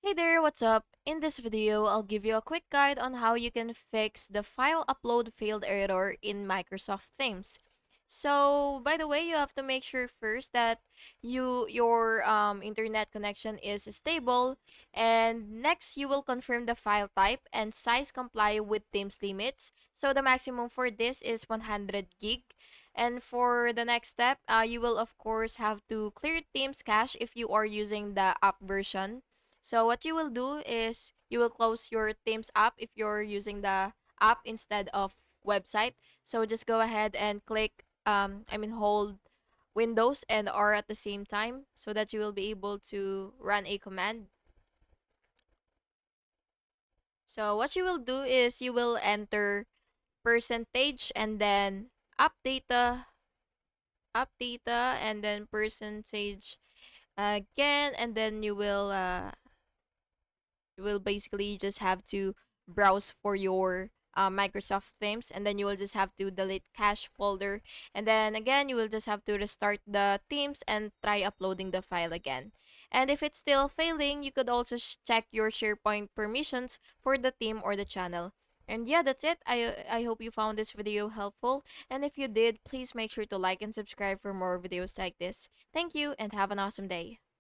Hey there, what's up? In this video, I'll give you a quick guide on how you can fix the file upload failed error in Microsoft Themes. So, by the way, you have to make sure first that your internet connection is stable, and next you will confirm the file type and size comply with Themes limits. So the maximum for this is 100 gig. And for the next step, you will of course have to clear Themes cache if you are using the app version. So what you will do is you will close your Themes app if you're using the app instead of website. So just go ahead and click hold Windows and R at the same time so that you will be able to run a command. So what you will do is you will enter percentage and then app data, and then percentage again, and then you will basically just have to browse for your Microsoft themes, and then you will just have to delete cache folder, and then again you will just have to restart the themes and try uploading the file again. And if it's still failing, you could also check your SharePoint permissions for the theme or the channel. And yeah, that's it. I hope you found this video helpful, and if you did, please make sure to like and subscribe for more videos like this. Thank you and have an awesome day.